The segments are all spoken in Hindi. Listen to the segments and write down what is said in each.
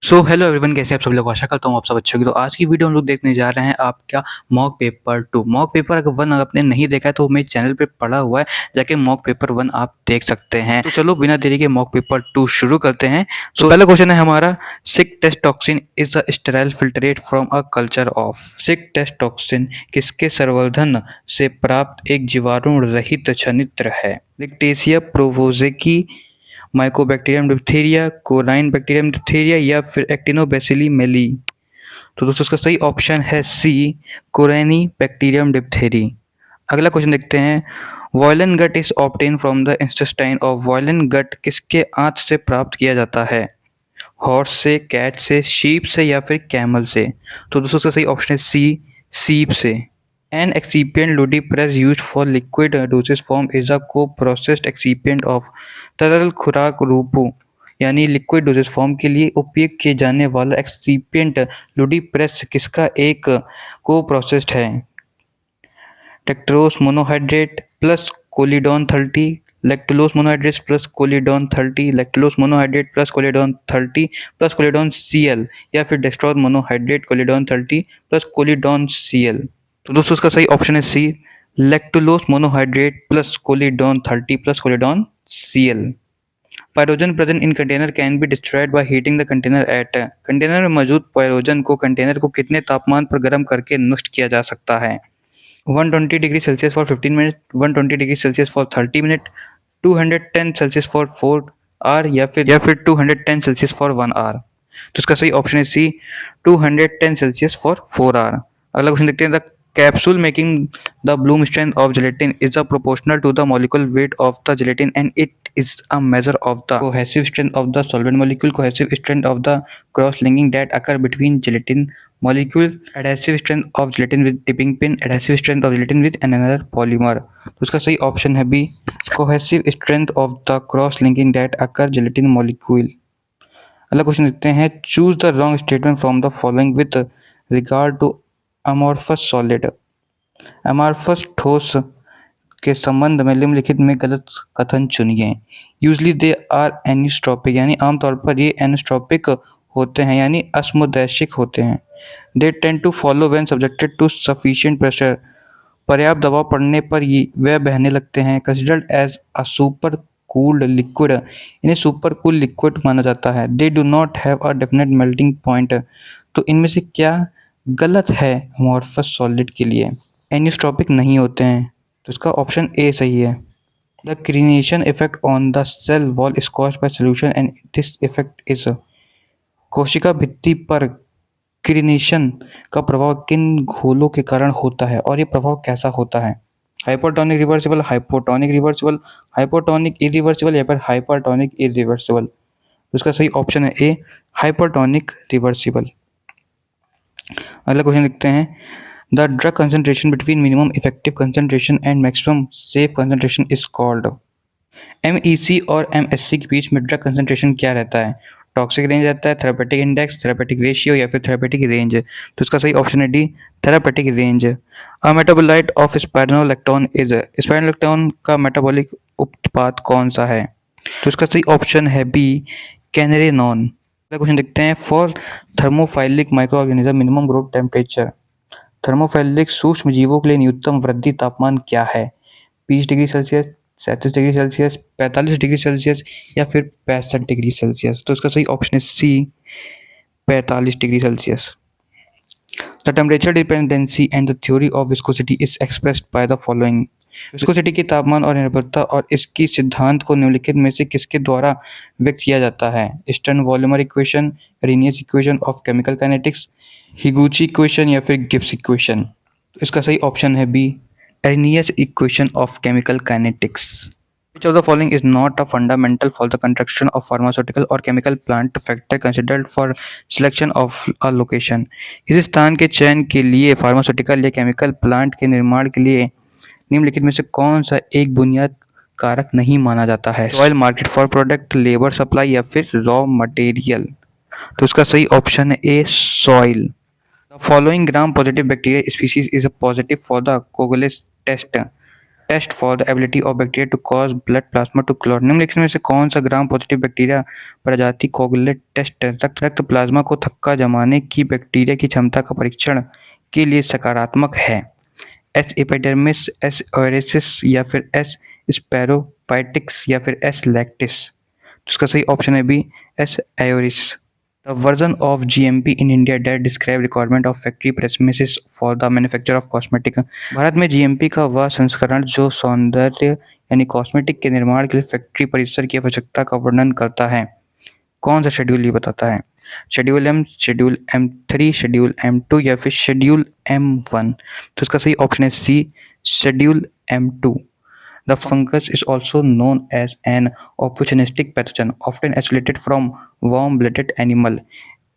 सो हेलो एवरीवन, कैसे आप सब लोग। आशा करता हूँ आप सब अच्छे होंगे। तो आज की वीडियो हम लोग देखने जा रहे हैं आपका मॉक पेपर 2। मॉक पेपर अगर 1 आपने नहीं देखा है तो मेरे चैनल पे पड़ा हुआ है, जाके मॉक पेपर 1 आप देख सकते हैं। तो चलो बिना देरी के मॉक पेपर 2 शुरू करते हैं। तो पहला क्वेश्चन है हमारा, Schick test toxin is a sterile filtrate from a culture of. Schick test toxin किसके संवर्धन से प्राप्त एक जीवाणु रहित छनित्र है? Rickettsia prowazekii, mycobacterium diphtheriae, corynebacterium diphtheriae या फिर एक्टिनोबैसिली मेली। तो दोस्तों इसका सही ऑप्शन है सी, कोराइनी बैक्टीरियम डिप्थेरी। अगला क्वेश्चन देखते हैं, violin gut is obtain from the intestine of. Violin gut किसके आंत से प्राप्त किया जाता है? हॉर्स से, कैट से, शीप से या फिर कैमल से। तो दोस्तों इसका सही ऑप्शन है सी, सीप से। An excipient ludicrous used for liquid dosage form is a co-processed excipient of। तरल खुराक रूपों यानी लिक्विड डोजेज फॉर्म के लिए उपयोग किए जाने वाला एक्सिपिएंट लुडिप्रेस किसका एक को प्रोसेस्ड है? Dextrose monohydrate plus Kollidon 30, lactulose monohydrate plus Kollidon 30, lactulose monohydrate plus Kollidon 30 plus Kollidon CL या फिर dextrose monohydrate Kollidon 30 plus Kollidon CL. तो दोस्तों इसका सही ऑप्शन है C, lactulose monohydrate plus Kollidon 30 plus Kollidon CL. Pyrogen present in container can be destroyed by heating the container at. Container में मौजूद पायरोजन को कंटेनर को कितने तापमान पर गर्म करके नष्ट किया जा सकता है? 120 degree Celsius for 15 minute, 120 degree Celsius for 30 minute, 210 Celsius for 4 hour या फिर 210 सेल्सियस फॉर 1 आवर। तो इसका सही ऑप्शन है सी, 210 सेल्सियस फॉर 4 आवर। अगला क्वेश्चन देखते हैं, the capsule making the bloom strength of gelatin is a proportional to the molecular weight of the gelatin and it is a measure of the cohesive strength of the solvent molecule, cohesive strength of the cross linking that occur between gelatin molecule, adhesive strength of gelatin with dipping pin, adhesive strength of gelatin with another polymer। तो इसका सही ऑप्शन है B, cohesive strength of the cross linking that occur gelatin molecule। अगला क्वेश्चन देखते हैं, choose the wrong statement from the following with regard to amorphous solid. Amorphous ठोस के संबंध में निम्नलिखित में गलत कथन चुनिए। यूजली दे आर एनिस्ट्रोपिक, यानी आमतौर पर ये एनिस्ट्रोपिक होते हैं यानी अस्मुदैशिक होते हैं। They tend to follow when subjected to sufficient pressure, पर्याप्त दबाव पड़ने पर ये वह बहने लगते हैं। Considered as a super cooled liquid, इन्हें सुपर कूल लिक्विड माना जाता है। They do not have a definite melting point. तो इनमें से क्या गलत है अमॉर्फस सॉलिड के लिए? एनिस्ट्रोपिक नहीं होते हैं, तो इसका ऑप्शन ए सही है। The crenation effect on the cell wall is caused by solution and this effect is. कोशिका भित्ति पर क्रीनेशन का प्रभाव किन घोलों के कारण होता है और ये प्रभाव कैसा होता है? Hypotonic reversible, hypotonic reversible, hypotonic irreversible या फिर हाइपरटोनिक इरिवर्सिबल। तो इसका सही ऑप्शन है ए, हाइपरटोनिक रिवर्सिबल। अगला क्वेश्चन लिखते हैं, the drug concentration between minimum effective concentration and maximum safe concentration is called. MEC और एमएससी के बीच में ड्रग कंसंट्रेशन क्या रहता है? टॉक्सिक रेंज रहता है, थेरापेटिक इंडेक्स, थेरापेटिक रेशियो या फिर थेरापेटिक रेंज। तो इसका सही ऑप्शन है D, therapeutic range. A metabolite of स्पाइरोलेक्टोन is. स्पाइरोलेक्टोन का मेटाबॉलिक उत्पाद कौन सा है? तो इसका सही ऑप्शन है बी, कैनरेनॉन। अगला क्वेश्चन देखते हैं, for thermophilic micro organism minimum growth temperature. Thermophilic सूक्ष्म जीवों के लिए न्यूनतम वृद्धि तापमान क्या है? 20 degree Celsius, 37 degree Celsius, 45 degree Celsius या फिर 65 डिग्री सेल्सियस। तो इसका सही ऑप्शन है सी, 45 degree Celsius. The temperature dependency and the theory of viscosity is expressed by the following. Viscosity की तापमान और निर्भरता और इसकी सिद्धांत को निम्नलिखित में से किसके द्वारा व्यक्त किया जाता है? Stern Volmer equation, Arrhenius equation of chemical kinetics, Higuchi equation या फिर गिब्स इक्वेशन। तो इसका सही ऑप्शन है B, Arrhenius equation of chemical kinetics. Which of the following is not a fundamental for the construction of pharmaceutical or chemical plant factor considered for selection of a location? इस स्थान के चयन के लिए फार्मास्यूटिकल या केमिकल प्लांट के निर्माण के लिए निम्नलिखित में से कौन सा एक बुनियाद कारक नहीं माना जाता है? Soil, market for product, labour supply या फिर रॉ मटेरियल। तो इसका सही ऑप्शन है A, soil. The following gram positive bacteria species is positive for the coagulase test. Test for the ability of bacteria to cause blood plasma to clot. निम्नलिखित में से कौन सा ग्राम पॉजिटिव बैक्टीरिया प्रजाति कोगुलेट टेस्ट रक्त प्लाज्मा को थक्का जमाने की बैक्टीरिया की क्षमता का परीक्षण के लिए सकारात्मक है? एस एपिडर्मिस, एस ओरेसिस या फिर एस स्पैरोपाइटिक्स या फिर एस लैक्टिस। इसका सही ऑप्शन है B, S aureus. The version of GMP in India that describe requirement of factory premises for the manufacture of cosmetic। Bharat में GMP का वह संस्करण जो सौंदर्य यानी कॉस्मेटिक के निर्माण के लिए फैक्ट्री परिसर की आवश्यकता का वर्णन करता है, कौन सा शेड्यूल ये बताता है? Schedule M, schedule M3, schedule M2 या फिर शेड्यूल M1। तो इसका सही ऑप्शन है सी, schedule M2। The fungus is also known as an opportunistic pathogen, often isolated from warm-blooded animal।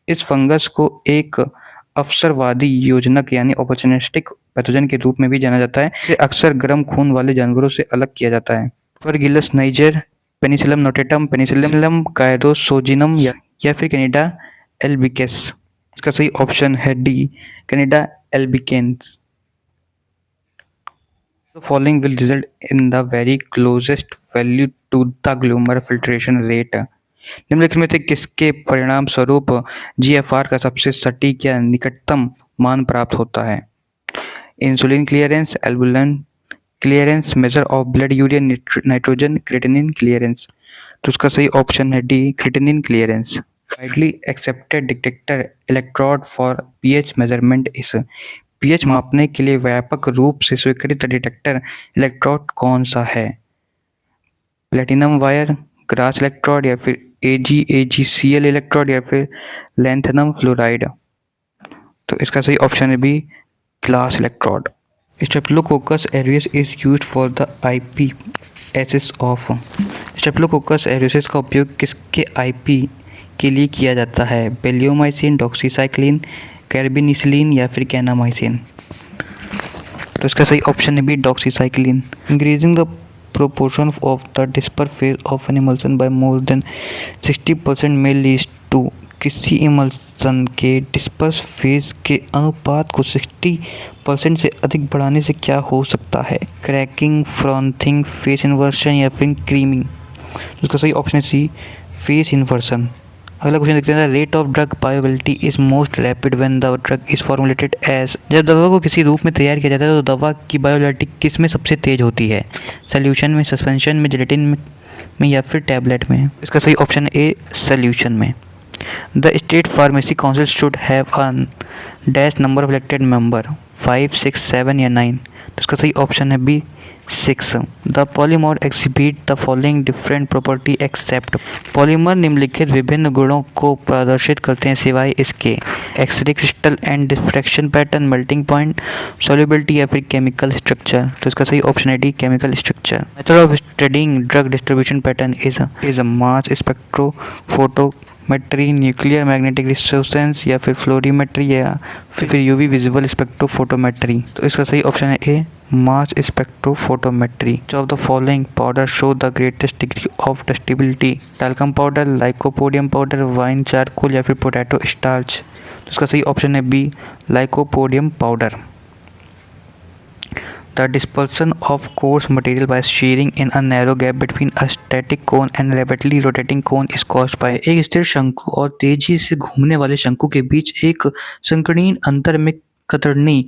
इस फंगस को एक अवसरवादी योजनक यानी opportunistic पैथोजन के रूप में भी जाना जाता है। इसे अक्सर गर्म खून वाले जानवरों से अलग किया जाता है। Aspergillus niger, penicillium notatum, penicillium chrysogenum या फिर कैनिडा एल्बिकेस। इसका सही ऑप्शन है D, candida albicans. The following will result in the very closest value to the glomerular filtration rate। निम्नलिखित में से किसके परिणाम स्वरूप GFR का सबसे सटीक या निकटतम मान प्राप्त होता है? Insulin clearance, albumin clearance, measure of blood urea nitrogen, creatinine clearance. तो उसका सही ऑप्शन है D, creatinine clearance. Widely accepted detector electrode for pH measurement इस। pH मापने के लिए व्यापक रूप से स्वीकृत डिटेक्टर इलेक्ट्रोड कौन सा है? प्लेटिनम वायर, ग्रास इलेक्ट्रोड या फिर AgCl इलेक्ट्रोड या फिर लैंथेनम फ्लोराइड। तो इसका सही ऑप्शन है B, glass electrode. Staphylococcus aureus is used for the आईपीएसिस ऑफ। स्टेफिलोकोकस एरियस का उपयोग किसके आईपी के लिए किया जाता है? बेलियोमाइसिन, डॉक्सीसाइक्लिन, कार्बेनिसिलिन या फिर कैनामाइसिन। तो इसका सही ऑप्शन है B, doxycycline. Increasing the proportion of the disper phase of an emulsion by more than 60% may lead to। किसी इमल्सन के डिस्पर्स फेज के अनुपात को 60% से अधिक बढ़ाने से क्या हो सकता है? क्रैकिंग, फ्रॉथिंग, फेस इन्वर्शन या फिर क्रीमिंग। उसका सही ऑप्शन है सी, फेस इन्वर्सन। अगला क्वेश्चन देखते हैं, rate of drug bioavailability is most rapid when the drug is formulated as. जब दवा को किसी रूप में तैयार किया जाता है तो दवा की बायोअवेलेबिलिटी किस में सबसे तेज होती है? सॉल्यूशन में, सस्पेंशन में, जेलेटिन में या फिर टैबलेट में। इसका सही ऑप्शन है ए, सॉल्यूशन में। The state pharmacy council should have a dash number of elected member, 5, 6, 7 या 9। तो इसका सही ऑप्शन है B, 6। The polymer exhibit the following different property except. Polymer निम्नलिखित विभिन्न गुणों को प्रदर्शित करते हैं सिवाय इसके: x ray crystal and diffraction pattern, melting point, solubility या फिर केमिकल स्ट्रक्चर। तो इसका सही ऑप्शन है D, chemical structure. Method of studying drug distribution pattern is mass spectrophotometry, nuclear magnetic resonance या फिर फ्लोरीमेट्री या फिर यूवी विजुअल स्पेक्ट्रोफोटोमेट्री। तो इसका सही ऑप्शन है A, mass spectrophotometry. Of the following powder show the greatest degree of dustability? Talcum powder, lycopodium powder, wine charcoal या फिर पोटैटो स्टार्च। तो इसका सही ऑप्शन है B, lycopodium powder. The dispersion of coarse material by shearing in a narrow gap between a static cone and rapidly rotating cone is caused by. एक स्थिर शंकु और तेजी से घूमने वाले शंकु के बीच एक संकीर्ण अंतर में कतरनी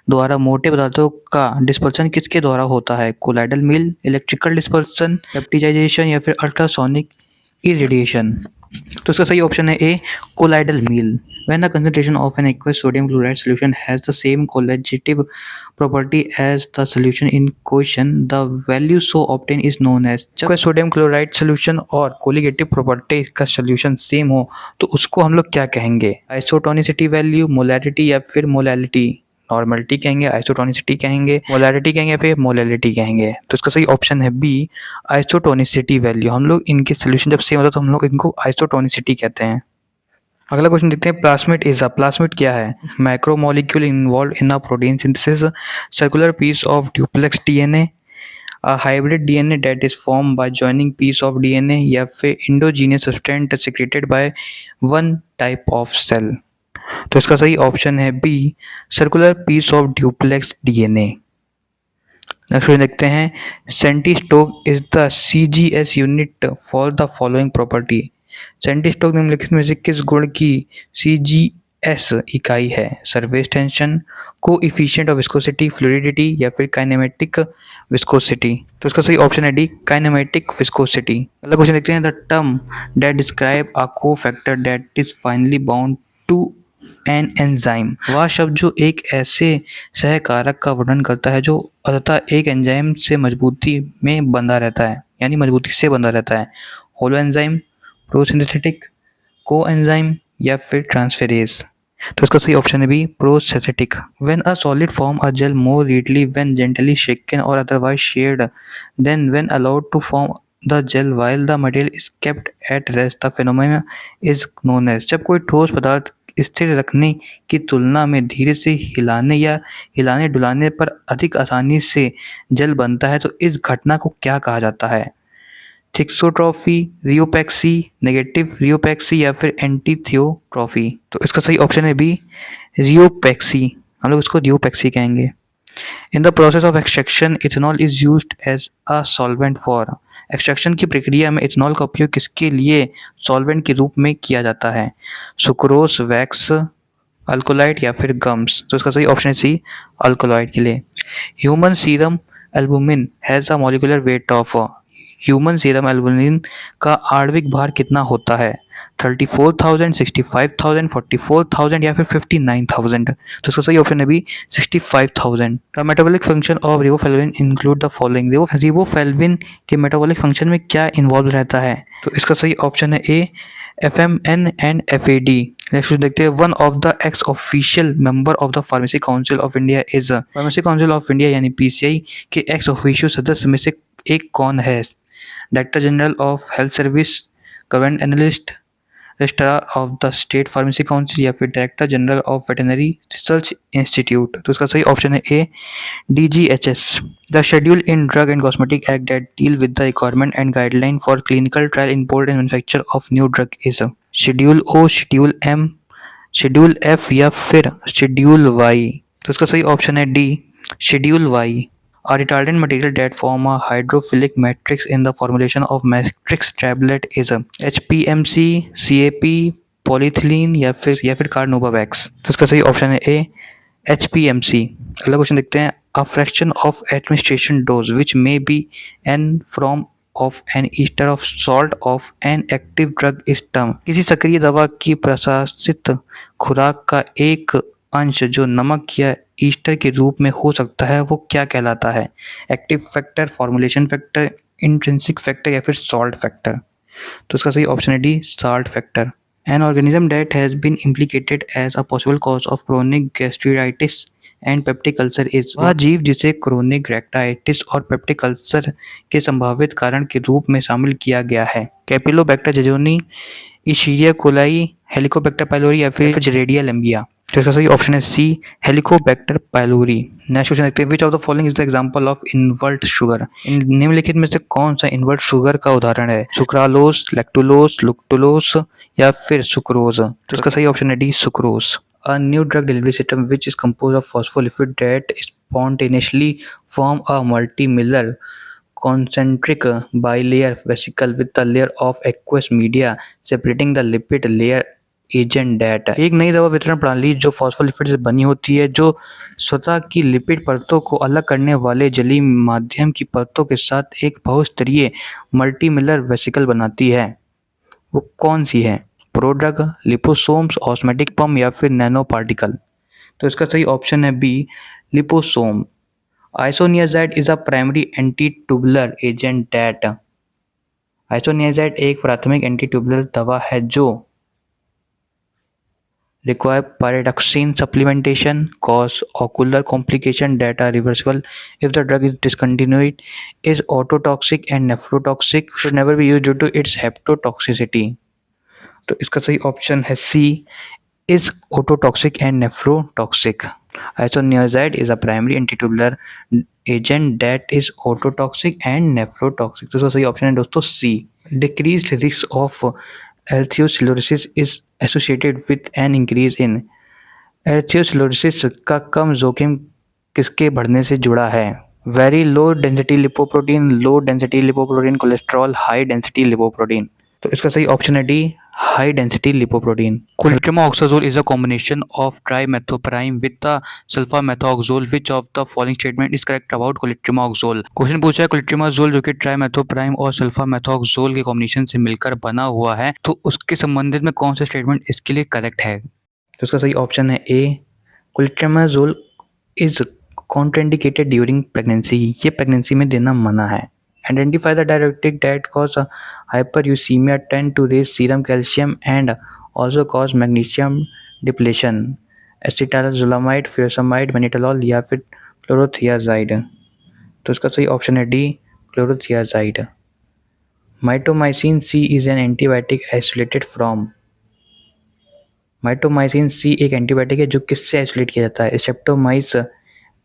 द्वारा मोटे पदार्थों का डिस्पर्सन किसके द्वारा होता है? Colloidal mill, electrical dispersion, peptization या फिर अल्ट्रासोनिक इरेडिएशन। तो इसका सही ऑप्शन है A, colloidal mill. When the concentration of an aqueous sodium chloride solution has the same colligative property as the solution in question, the value so obtained is known as। जब aqueous sodium chloride solution और colligative property का solution सेम हो तो उसको हम लोग क्या कहेंगे? आइसोटोनिसिटी वैल्यू, मोलैरिटी या फिर मोलैलिटी। नॉर्मलिटी कहेंगे, आइसोटोनिसिटी कहेंगे, मोलैरिटी कहेंगे, फिर मोलैलिटी कहेंगे। तो इसका सही ऑप्शन है बी, आइसोटोनिसिटी वैल्यू। हम लोग इनके सोल्यूशन जब सेम होता है तो हम लोग इनको आइसोटोनिसिटी कहते हैं। अगला क्वेश्चन देखते हैं, प्लाज्मिड इज अ। प्लाज्मिड क्या है? Macromolecule involve in a protein synthesis, circular piece of duplex DNA, a hybrid DNA that is form by joining piece of DNA या फिर indigenous substance secreted by one type of cell. तो इसका सही ऑप्शन है B, circular piece of duplex DNA. Next question देखते हैं, centistoke is the CGS unit for the following property. Centistoke निम्नलिखित में से किस गुण की CGS इकाई है? Surface tension, coefficient of viscosity, fluidity या फिर काइनेमेटिक विस्कोसिटी। तो इसका सही ऑप्शन है डी, काइनेमेटिक विस्कोसिटी। अगला क्वेश्चन देखते हैं, the term that describe a cofactor that is finally bound to an enzyme. वह शब्द जो एक ऐसे सहकारक का वर्णन करता है जो अंततः एक एंजाइम से मजबूती में बंधा रहता है, यानी मजबूती से बंधा रहता है। होलो एंजाइम, प्रोसिंथेटिक, को एंजाइम या फिर ट्रांसफेरेज। तो इसका सही ऑप्शन है B, prosynthetic. When a solid form a gel more readily when gently shaken or otherwise sheared than when allowed to form the gel while the material is kept at rest the phenomena is known as. जब कोई ठोस पदार्थ स्थिर रखने की तुलना में धीरे से हिलाने या हिलाने डुलाने पर अधिक आसानी से जेल बनता है तो इस घटना को क्या कहा जाता है? थिक्सोट्रॉफी, रियोपैक्सी, नेगेटिव रियोपैक्सी या फिर एंटीथियोट्रॉफी। तो इसका सही ऑप्शन है बी, रियोपैक्सी। हम लोग इसको रियोपैक्सी कहेंगे। In the process of extraction ethanol is used as a solvent for. Extraction की प्रक्रिया में इथेनॉल का उपयोग किसके लिए सॉल्वेंट के रूप में किया जाता है? सुक्रोज, वैक्स, अल्कोलाइड या फिर गम्स। तो इसका सही ऑप्शन है सी, अल्कोलाइड के लिए। Human serum albumin has a molecular weight of. Human serum albumin का आणविक भार कितना होता है? 34,000, 65,000, 44,000 या फिर 59,000। तो इसका सही ऑप्शन है B, 65,000। The metabolic function of riboflavin include the following. Riboflavin के मेटाबॉलिक फंक्शन में क्या इन्वॉल्व रहता है? तो इसका सही ऑप्शन है ए, FMN एंड FAD। नेक्स्ट देखते हैं, one of the x official member of the pharmacy council of India is. Pharmacy council of India यानी PCI के एक्स ऑफिशियल सदस्य में से एक कौन है? Director general of health service, government analyst, registrar of the state pharmacy council या फिर director general of veterinary research institute. तो इसका सही ऑप्शन है ए, DGHS। The schedule in drug and cosmetic act that deal with the requirement and guideline for clinical trial, import and manufacture of new drug is. Schedule O, schedule M, schedule F या फिर शेड्यूल Y। तो इसका सही ऑप्शन है D, schedule Y। A retardant material that form a hydrophilic matrix in the formulation of matrix tablet is a HPMC, CAP, polyethylene या फिर कार्नोवावैक्स। तो इसका सही ऑप्शन है ए, HPMC। अगला क्वेश्चन देखते हैं, a fraction of administration dose which may be n from of an ester of salt of an active drug is term। किसी सक्रिय दवा की प्रशासित खुराक का एक अंश जो नमक या ईस्टर के रूप में हो सकता है वो क्या कहलाता है? Active factor, formulation factor, intrinsic factor या फिर सॉल्ट फैक्टर। तो इसका सही ऑप्शन है D, salt factor. An organism that has been implicated as a possible cause of chronic gastritis and peptic ulcer is. वह जीव जिसे क्रोनिक गैस्ट्राइटिस और पेप्टिक अल्सर के संभावित कारण के रूप में शामिल किया गया है? कैपिलोबैक्टर जेजोनी, इशीरिया कोलाई, हेलिकोबैक्टर पाइलोरी या फिर जरेडिया लैम्बिया। तो इसका सही ऑप्शन है सी, हेलिकोबैक्टर पाइलोरी। नेक्स्ट क्वेश्चन देखते हैं, which of the following is the example of invert sugar. निम्नलिखित में से कौन सा इन्वर्ट शुगर का उदाहरण है? सुक्रालोस, लैक्टुलोस, लुक्टुलोस या फिर सुक्रोज। तो इसका सही ऑप्शन है D, sucrose. A new drug delivery system which is composed of phospholipid that spontaneously form a multimillar concentric bilayer vesicle with a layer of aqueous media separating the lipid layer agent that. एक नई दवा वितरण प्रणाली जो फॉस्फोलिपिड से बनी होती है जो स्वतः की लिपिड परतों को अलग करने वाले जलीय माध्यम की परतों के साथ एक बहुस्तरीय मल्टीमिलर वेसिकल बनाती है, वो कौन सी है? प्रोड्रग, लिपोसोम्स, ऑस्मेटिक पंप या फिर नैनो पार्टिकल। तो इसका सही ऑप्शन है B, liposome. Isoniazid is a primary anti tubular agent that. Isoniazid एक प्राथमिक एंटी ट्यूबुलर दवा है जो require pyridoxine supplementation, cause ocular complication that are reversible if the drug is discontinued, is ototoxic and nephrotoxic, should never be used due to its hepatotoxicity। तो इसका सही ऑप्शन है सी, is ototoxic and nephrotoxic। Isoniazid is a primary antitubular agent that is ototoxic and nephrotoxic। तो इसका सही ऑप्शन है दोस्तों C. Decreased risk of atherosclerosis is associated with an increase in. Atherosclerosis का कम जोखिम किसके बढ़ने से जुड़ा है? Very low density lipoprotein, low density lipoprotein, cholesterol, high density lipoprotein. तो इसका सही ऑप्शन है D, high density lipoprotein. Coletrimoxazole is a combination of trimethoprim with the sulfamethoxazole. Which of the following statement is correct about coletrimoxazole? Question पूछा है coletrimoxazole जो कि ट्राइमेथोप्राइम और सल्फामेथोक्सोल के कॉम्बिनेशन से मिलकर बना हुआ है, तो उसके संबंधित में कौन सा स्टेटमेंट इसके लिए करेक्ट है? तो उसका सही ऑप्शन है A, coletrimoxazole is contraindicated during pregnancy. ये प्रेगनेंसी में देना मना है। Identify the diuretic that cause hyperuricemia tend to raise serum calcium and also cause magnesium depletion. Acetazolamide, furamide, mannitol या फिर क्लोरोथियाजाइड। तो इसका सही ऑप्शन है D, chlorothiazide. Mitomycin C is an antibiotic isolated from. Mitomycin C एक एंटीबायोटिक है जो किससे आइसोलेट किया जाता है? स्ट्रेप्टोमाइस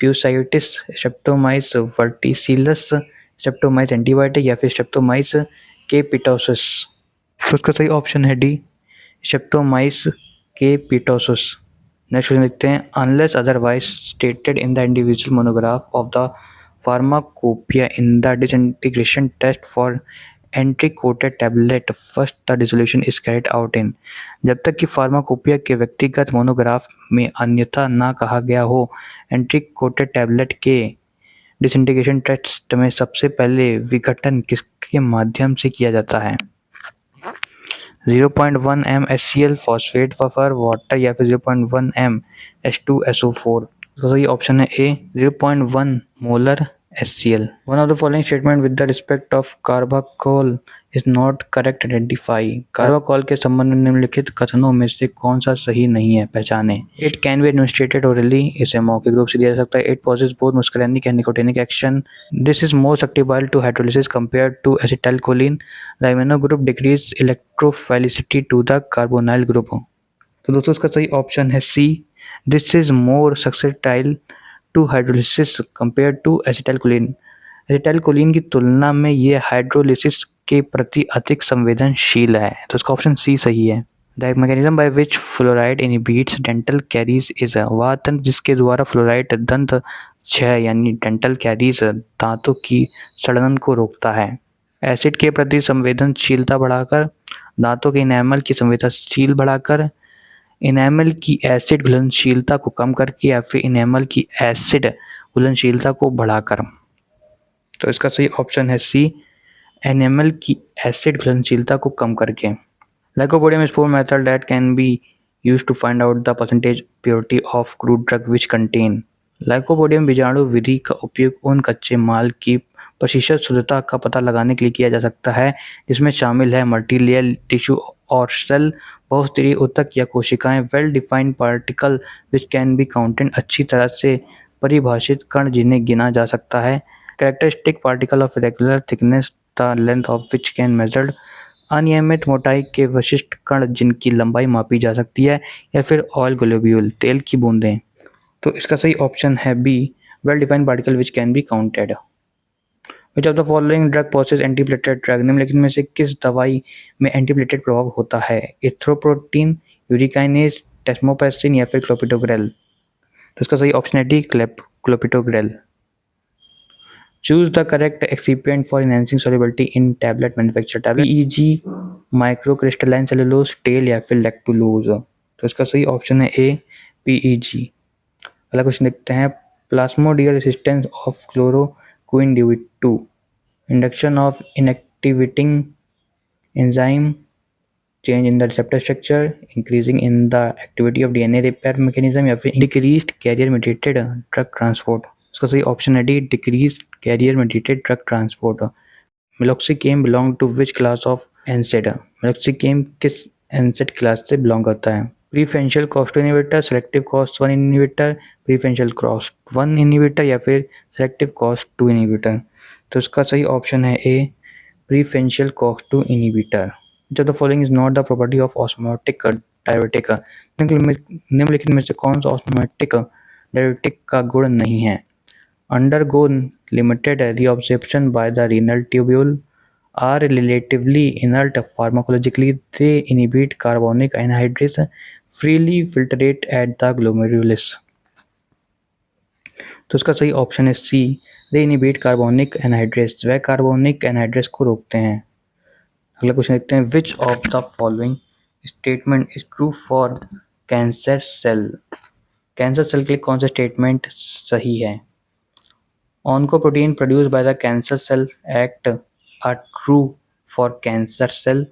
प्यूसाइटिस, स्ट्रेप्टोमाइस वर्टिसिलस, स्ट्रेप्टोमाइस एंटीबायोटिक या फिर स्ट्रेप्टोमाइस केपिटोसिस। तो उसका सही ऑप्शन है D, Streptomyces caespitosus. Next question देखते हैं। Unless otherwise stated in the individual monograph of the pharmacopoeia in the disintegration test for enteric coated tablet first the dissolution is carried out in. जब तक कि फार्माकोपिया के व्यक्तिगत मोनोग्राफ में अन्यथा ना कहा गया हो, एंट्री कोटेड टैबलेट के डिसइंटीग्रेशन टेस्ट में सबसे पहले विघटन किसके माध्यम से किया जाता है? 0.1 m HCl phosphate buffer water या फिर 0.1 m H2SO4। तो ये ऑप्शन है ए, 0.1 molar HCl। One of the following statement with the respect of carbachol is not correct, identify। Carbachol के संबंध में निम्नलिखित कथनों में से कौन सा सही नहीं है, पहचाने। It can be administered orally, इसे मौखिक रूप से दिया जा सकता है। It possesses both muscarinic and nicotinic action। This is more susceptible to hydrolysis compared to acetylcholine। The amino group decrease electrophilicity to the carbonyl group। तो दोस्तों इसका सही ऑप्शन है सी, दिस इज मोर सक्सेटाइल to hydrolysis compare to acetylcholine. Acetylcholine की तुलना में ये हाइड्रोलिसिस के प्रति अधिक संवेदनशील है। तो इसका ऑप्शन सी सही है। The mechanism by which fluoride inhibits dental caries is, वह तंत्र जिसके द्वारा फ्लोराइड दंत क्षय यानी डेंटल कैरीज दांतों की सड़न को रोकता है। एसिड के प्रति संवेदनशीलता बढ़ाकर, दांतों के इनेमल की संवेदनशील बढ़ाकर, इनेमल की एसिड घुलनशीलता को कम करके या फिर इनेमल की एसिड घुलनशीलता को बढ़ाकर। तो इसका सही ऑप्शन है सी, इनेमल की एसिड घुलनशीलता को कम करके। Lycopodium is for method that can be use to find out the percentage purity of crude drug which contain. Lycopodium बीजाणु विधि का उपयोग उन कच्चे माल की प्रतिशत शुद्धता का पता लगाने के लिए किया जा सकता है जिसमें शामिल है मल्टीलेयर टिश्यू और सेल, बहुस्तरीय ऊतक या कोशिकाएं, well defined particle which can be counted, अच्छी तरह से परिभाषित कण जिन्हें गिना जा सकता है, characteristic particle of regular thickness the length of which can measured, अनियमित मोटाई के विशिष्ट कण जिनकी लंबाई मापी जा सकती है, या फिर ऑयल ग्लोब्यूल, तेल की बूंदें। तो इसका सही ऑप्शन है B, well defined particle which can be counted. Which of the following drug possess antiplatelet drug, निम्नलिखित में से किस दवाई में एंटीप्लेटलेट प्रभाव होता है? एथ्रोपोटीन, यूरिकाइनेज, टेस्मोपेसिन या फिर क्लोपिटोग्रेल। तो इसका सही ऑप्शन है D, clopidogrel. Choose the correct excipient for enhancing solubility in tablet manufacture, tablet PEG, microcrystalline cellulose, talc या फिर लैक्टुलोज। तो इसका सही ऑप्शन है ए, पीईजी। अगला क्वेश्चन देखते हैं। Plasmodial resistance of chloroquine due to induction of inactivating enzyme, change in the receptor structure, increasing in the activity of DNA repair mechanism या फिर decreased carrier mediated drug transport। इसका सही ऑप्शन है D, decreased carrier mediated drug transport। meloxicam belong to which class of NSAID? meloxicam किस NSAID क्लास से बिलोंग करता है? प्रीफरेंशियल cost inhibitor, selective cost 1 inhibitor, प्रीफरेंशियल cost 1 inhibitor या फिर सेलेक्टिव कॉस्ट 2 इनहिबिटर। तो इसका सही ऑप्शन है ए, प्रीफरेंशियल कॉक्स 2 इनहिबिटर। जो the following is not the property of osmotic diuretic, निम्नलिखित में से कौन सा ऑस्मोटिक डायरेटिक का गुण नहीं है? Undergo limited reabsorption by the renal tubule, are relatively inert pharmacologically, they inhibit carbonic anhydrase, freely filtrate at the glomerulus. तो इसका सही ऑप्शन है C, they inhibit carbonic anhydrase, वह कार्बोनिक एनहाइड्रेस को रोकते हैं। अगला क्वेश्चन देखते हैं, which of the following statement is true for cancer cell. Cancer cell के लिए कौन सा स्टेटमेंट सही है? Oncoprotein produced by the cancer cell act are true for cancer cell.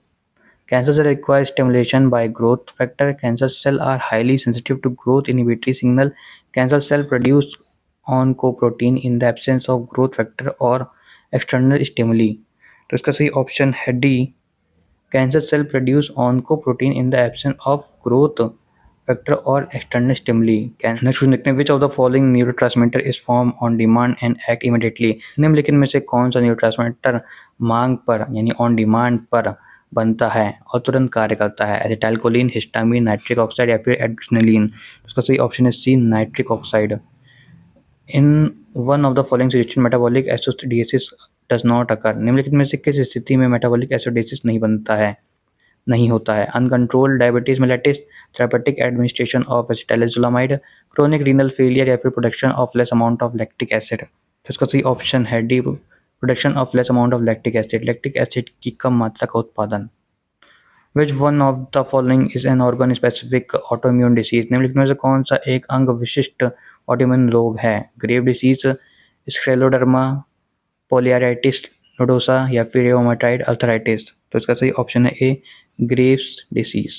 Cancer cells require stimulation by growth factor. Cancer cells are highly sensitive to growth inhibitory signal. Cancer cells produce oncoprotein in the absence of growth factor or external stimuli. तो इसका सही ऑप्शन है D, cancer cell produce oncoprotein in the absence of growth factor or external stimuli. Next question देखते हैं, which of the following neurotransmitter is form on demand and act immediately. निम्नलिखित में से कौन सा न्यूरोट्रांसमीटर मांग पर यानी ऑन डिमांड पर बनता है और तुरंत कार्य करता है? एसिटाइलकोलिन, हिस्टामिन, नाइट्रिक ऑक्साइड या फिर एड्रेनलिन। उसका सही ऑप्शन है C, nitric oxide. In one of the following situation metabolic acidosis does not occur. निम्नलिखित में से किस स्थिति में मेटाबॉलिक एसिडोसिस नहीं होता है? Uncontrolled diabetes mellitus, therapeutic administration of acetylcholamide, chronic renal failure या फिर production of less amount of lactic acid. तो इसका सही ऑप्शन है D, production of less amount of lactic acid, lactic acid की कम मात्रा का उत्पादन। Which one of the following is an organ specific autoimmune disease. निम्नलिखित में से कौन सा एक अंग विशिष्ट ऑटोइम्यून रोग है? Grave disease, scleroderma, polyarteritis nodosa या फिर रेउमेटॉइड अर्थराइटिस। तो इसका सही ऑप्शन है A, Graves disease.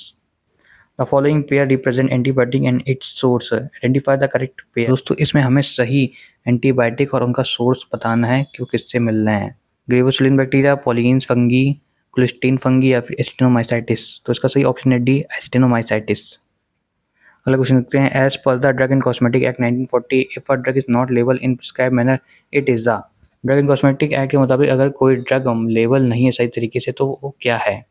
The following pair represent antibiotic and its source, identify the correct pair. दोस्तों इसमें हमें सही एंटीबायोटिक और उनका सोर्स बताना है कि वो किससे मिल रहे हैं। ग्रेवोसुलिन बैक्टीरिया, पॉलीन्स फंगी, क्लिस्टीन फंगी या फिर एसिटिनोमाइसाइटिस। तो इसका सही ऑप्शन है डी, एसिटिनोमाइसाइटिस। अगला क्वेश्चन देखते हैं, as per the drug and cosmetic act 1940 if a drug is not label in prescribe manner it is the. Drug and cosmetic act के मुताबिक अगर कोई ड्रग लेबल नहीं है सही तरीके से तो वो क्या है?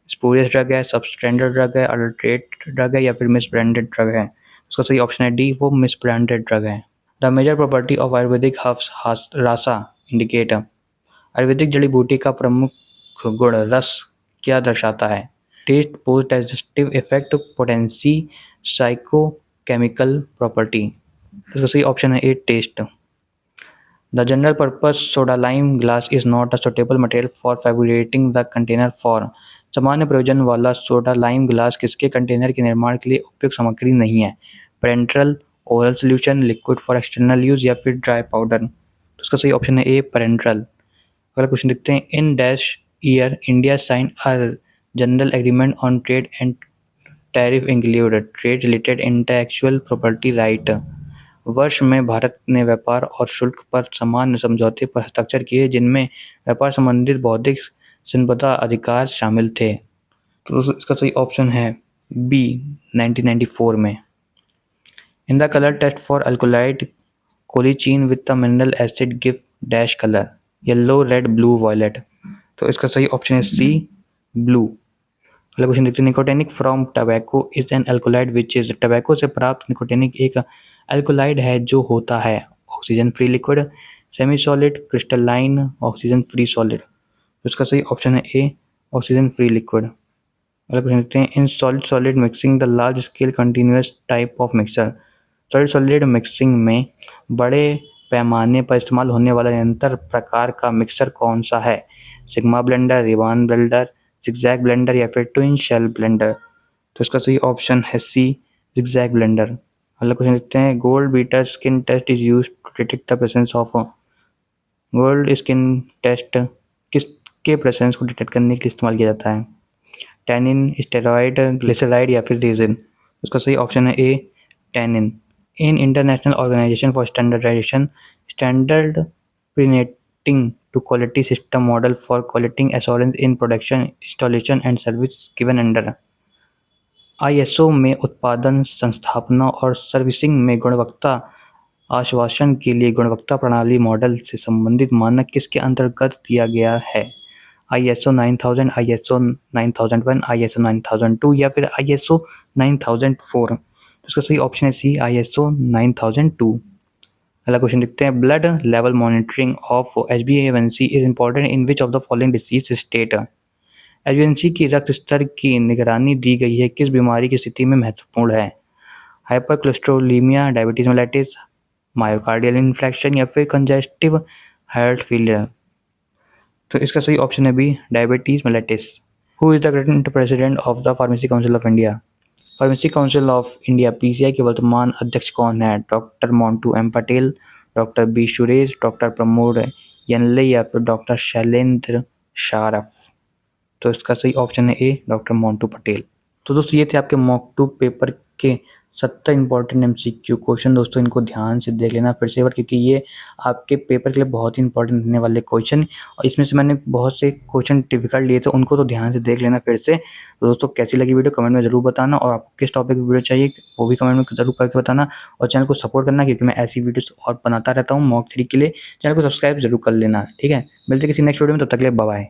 स्पूरियस ड्रग है, सबस्टैंडर्ड ड्रग है, अडल्ट्रेट ड्रग है या फिर मिसब्रांडेड ड्रग है? उसका सही ऑप्शन है डी, वो मिसब्रांडेड ड्रग है। The major property of Ayurvedic herbs rasa indicate. आयुर्वेदिक जड़ी बूटी का प्रमुख गुण रस क्या दर्शाता है? Taste, post digestive effect, potency, psychochemical property. इसका सही ऑप्शन है A, taste. The general purpose soda lime glass is not a suitable material for fabricating the container for. सामान्य प्रयोजन वाला सोडा लाइम ग्लास किसके कंटेनर के निर्माण के लिए उपयुक्त सामग्री नहीं है? Parenteral, oral solution, liquid for external use या फिर ड्राई पाउडर। तो उसका सही ऑप्शन है ए, पेरेंट्रल। अगला क्वेश्चन देखते हैं, in dash year India sign a general agreement on trade and tariff include trade related intellectual property right. वर्ष में भारत ने व्यापार और शुल्क पर सामान्य समझौते पर हस्ताक्षर किए जिनमें व्यापार संबंधित बौद्धिक संपदा अधिकार शामिल थे। तो इसका सही ऑप्शन है बी, 1994 में। In the colour test for alkaloid colchicine with the mineral acid give dash colour, yellow, red, blue, violet. तो इसका सही ऑप्शन है सी, ब्लू। अगला क्वेश्चन देखते हैं, nicotinic from tobacco is an alkaloid which is. Tobacco से प्राप्त निकोटिनिक एक अल्कोलाइड है जो होता है oxygen free liquid, semi solid, crystalline, oxygen free solid. तो इसका सही ऑप्शन है ए, ऑक्सीजन फ्री लिक्विड। अगला क्वेश्चन देखते हैं, in solid solid mixing the large scale continuous type of mixer. Solid solid mixing में बड़े पैमाने पर इस्तेमाल होने वाला निरंतर प्रकार का मिक्सर कौन सा है? Sigma blender, ribbon blender, zigzag blender या फिर ट्विन शेल ब्लेंडर। तो इसका सही ऑप्शन है सी, जिगजैग ब्लेंडर। अगला क्वेश्चन देखते हैं, gold beater skin test is used to detect the presence of. Gold skin test किसके प्रेजेंस को डिटेक्ट करने के लिए इस्तेमाल किया जाता है? टैनिन, स्टेरॉइड, ग्लिसराइड या फिर रेजिन। उसका सही ऑप्शन है A, tannin. In international organisation for standardisation standard pertaining to quality system model for quality assurance in production, installation and service given under. ISO में उत्पादन, संस्थापना और सर्विसिंग में गुणवत्ता आश्वासन के लिए गुणवत्ता प्रणाली मॉडल से संबंधित मानक किसके अंतर्गत दिया गया है? ISO 9000, ISO 9001, ISO 9002 या फिर ISO 9004। इसका सही ऑप्शन है सी, ISO 9002। अगला क्वेश्चन देखते हैं, blood level monitoring of HbA1c is important in which of the following disease state. HbA1c की रक्त स्तर की निगरानी दी गई है किस बीमारी की स्थिति में महत्वपूर्ण है? Hyper cholesterolemia, diabetes mellitus, myocardial inflection या फिर कंजेस्टिव हार्ट फेलियर। तो इसका सही ऑप्शन है B, diabetes mellitus. Who is the current president of the pharmacy council of India? Pharmacy council of India PCI के वर्तमान अध्यक्ष कौन है? Doctor Montu M Patel, doctor B Suresh, doctor Pramod Yanle या फिर डॉक्टर शैलेंद्र शारफ। तो इसका सही ऑप्शन है ए, डॉक्टर मोंटू पटेल। तो दोस्तों ये थे आपके मॉक 2 पेपर के 70 इंपॉर्टेंट एमसीक्यू क्वेश्चन। दोस्तों इनको ध्यान से देख लेना फिर से एक बार, क्योंकि ये आपके पेपर के लिए बहुत ही इंपॉर्टेंट होने वाले क्वेश्चन। और इसमें से मैंने बहुत से क्वेश्चन डिफिकल्ट लिए थे, उनको तो ध्यान से देख लेना फिर से। तो दोस्तों कैसी लगी वीडियो कमेंट में ज़रूर बताना, और आपको किस टॉपिक की वीडियो चाहिए वो भी कमेंट में ज़रूर करके बताना। और चैनल को सपोर्ट करना, क्योंकि मैं ऐसी वीडियोस और बनाता रहता हूँ मॉक 3 के लिए। चैनल को सब्सक्राइब जरूर कर लेना, ठीक है। मिलते किसी नेक्स्ट वीडियो में, तब तक के लिए बाय बाय।